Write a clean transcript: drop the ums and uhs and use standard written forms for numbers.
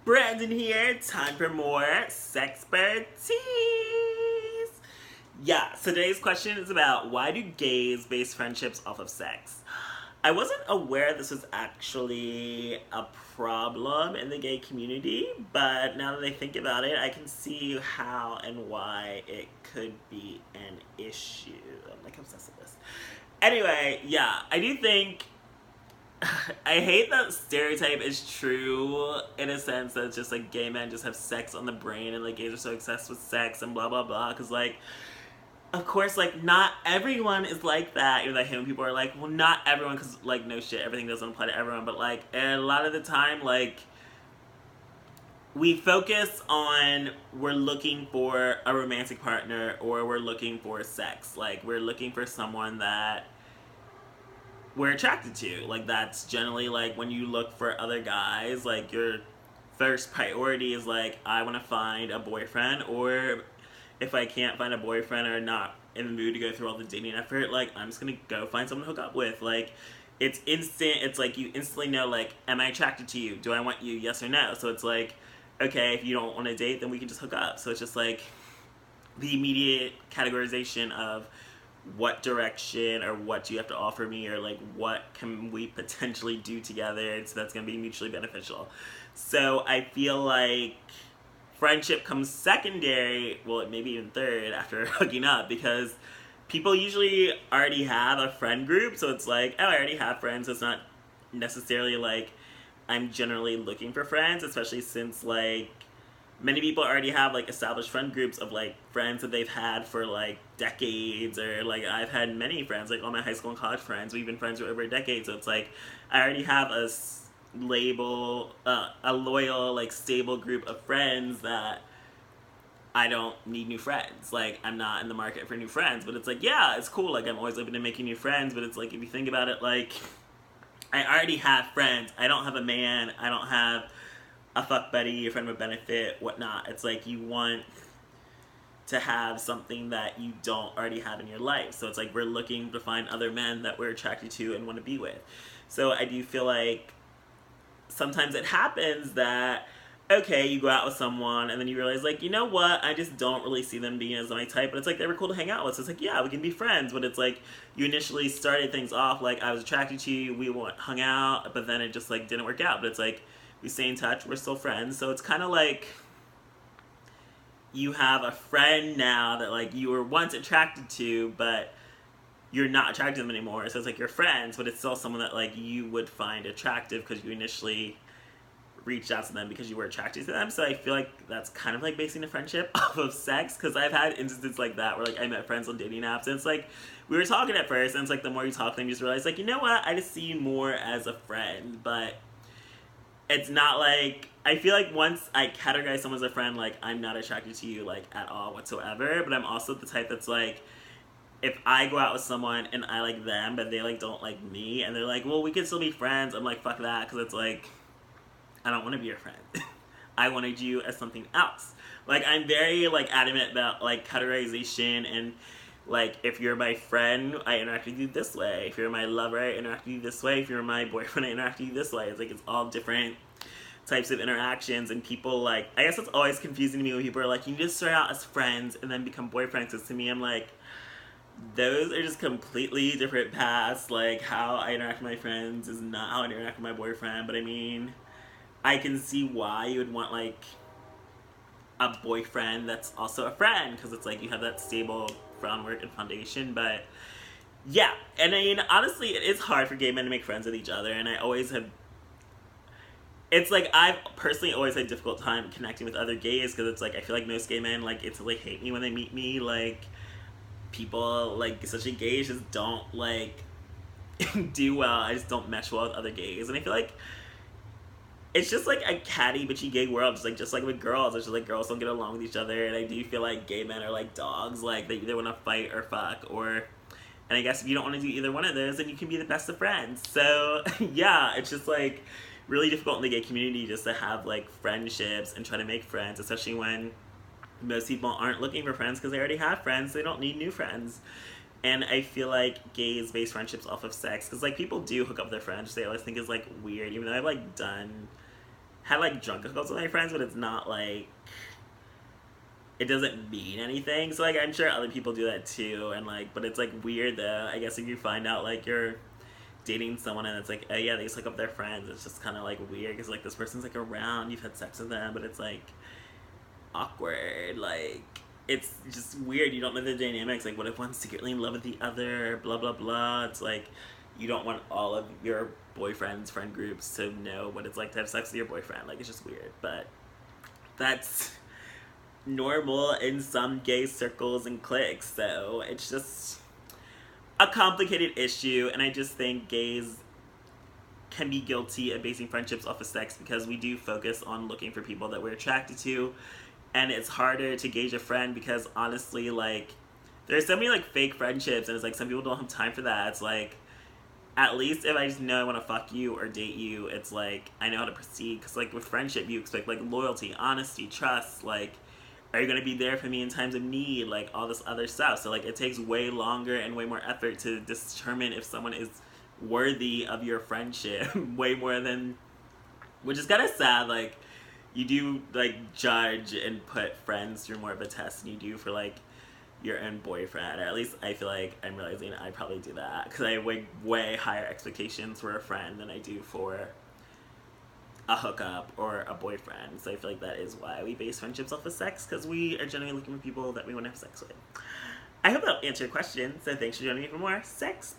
Brandon here. Time for more SexxxPerTease. Yeah, so today's question is about why do gays base friendships off of sex? I wasn't aware this was actually a problem in the gay community, but now that I think about it, I can see how and why it could be an issue. I'm like obsessed with this. Anyway, yeah, I do think I hate that stereotype is true in a sense that it's just like gay men just have sex on the brain and like gays are so obsessed with sex and blah blah blah, because like of course like not everyone is like that. Even though people are like, well, not everyone, because like no shit, everything doesn't apply to everyone, but like a lot of the time like we focus on we're looking for a romantic partner or we're looking for sex, like we're looking for someone that we're attracted to. Like that's generally like when you look for other guys, like your first priority is like, I want to find a boyfriend, or if I can't find a boyfriend or not in the mood to go through all the dating effort, like I'm just gonna go find someone to hook up with. Like it's instant. It's like you instantly know, like, am I attracted to you? Do I want you? Yes or no? So it's like, okay, if you don't want to date, then we can just hook up. So it's just like the immediate categorization of what direction or what do you have to offer me, or like what can we potentially do together so that's going to be mutually beneficial. So I feel like friendship comes secondary, well maybe even third after hooking up, because people usually already have a friend group. So it's like, oh, I already have friends, so it's not necessarily like I'm generally looking for friends, especially since like many people already have like established friend groups of like friends that they've had for like decades, or like I've had many friends, like all my high school and college friends, we've been friends for over a decade. So it's like I already have a loyal, like stable group of friends that I don't need new friends. Like I'm not in the market for new friends, but it's like, yeah, it's cool. Like I'm always open to making new friends, but it's like if you think about it, like I already have friends. I don't have a man. I don't have a fuck buddy, a friend with benefit, whatnot. It's like you want to have something that you don't already have in your life. So it's like we're looking to find other men that we're attracted to and want to be with. So I do feel like sometimes it happens that, okay, you go out with someone and then you realize like, you know what, I just don't really see them being as my type, but it's like they were cool to hang out with. So it's like, yeah, we can be friends. But it's like you initially started things off like I was attracted to you, we hung out, but then it just like didn't work out. But it's like we stay in touch, we're still friends. So it's kind of like you have a friend now that like you were once attracted to, but you're not attracted to them anymore. So it's like you're friends, but it's still someone that like you would find attractive because you initially reached out to them because you were attracted to them. So I feel like that's kind of like basing a friendship off of sex, because I've had instances like that where like I met friends on dating apps and it's like we were talking at first and it's like the more you talk to them you just realize like, you know what, I just see you more as a friend. But it's not like, I feel like once I categorize someone as a friend, like I'm not attracted to you like at all whatsoever. But I'm also the type that's like, if I go out with someone and I like them but they like don't like me and they're like, well, we can still be friends, I'm like, fuck that, because it's like I don't want to be your friend. I wanted you as something else. Like I'm very like adamant about like categorization, and like if you're my friend, I interact with you this way. If you're my lover, I interact with you this way. If you're my boyfriend, I interact with you this way. It's like it's all different types of interactions, and people like, I guess it's always confusing to me when people are like, you just start out as friends and then become boyfriends. Because to me, I'm like, those are just completely different paths. Like how I interact with my friends is not how I interact with my boyfriend. But I mean, I can see why you would want like a boyfriend that's also a friend, because it's like you have that stable groundwork and foundation. But yeah, and I mean, honestly, it is hard for gay men to make friends with each other, and I always have, it's like I've personally always had a difficult time connecting with other gays, because it's like I feel like most gay men like instantly hate me when they meet me. Like people like, especially gays, just don't like do well. I just don't mesh well with other gays, and I feel like it's just like a catty bitchy gay world, just like with girls. It's just like girls don't get along with each other, and I do feel like gay men are like dogs, like they either want to fight or fuck, or, and I guess if you don't want to do either one of those, then you can be the best of friends. So yeah, it's just like really difficult in the gay community just to have like friendships and try to make friends, especially when most people aren't looking for friends because they already have friends. They don't need new friends. And I feel like gays base friendships off of sex, because like people do hook up with their friends, which they always think is like weird, even though I've like had like drunk calls with my friends, but it's not like, it doesn't mean anything. So like I'm sure other people do that too, and like, but it's like weird though. I guess if you find out like you're dating someone and it's like, oh yeah, they just hook up their friends, it's just kind of like weird because like this person's like around, you've had sex with them, but it's like awkward. Like it's just weird. You don't know the dynamics. Like what if one's secretly in love with the other? Blah blah blah. It's like you don't want all of your boyfriend's friend groups to know what it's like to have sex with your boyfriend. Like it's just weird, but that's normal in some gay circles and cliques. So it's just a complicated issue, and I just think gays can be guilty of basing friendships off of sex because we do focus on looking for people that we're attracted to, and it's harder to gauge a friend because honestly, like, there's so many like fake friendships, and it's like some people don't have time for that. It's like, at least if I just know I want to fuck you or date you, it's like I know how to proceed. Because like with friendship, you expect like loyalty, honesty, trust. Like, are you gonna be there for me in times of need? Like all this other stuff. So like it takes way longer and way more effort to determine if someone is worthy of your friendship. Way more than, which is kind of sad. Like you do like judge and put friends through more of a test than you do for like your own boyfriend. Or at least I feel like I'm realizing I probably do that because I have way higher expectations for a friend than I do for a hookup or a boyfriend. So I feel like that is why we base friendships off of sex, because we are generally looking for people that we want to have sex with. I hope that answered your question. So thanks for joining me for more Sex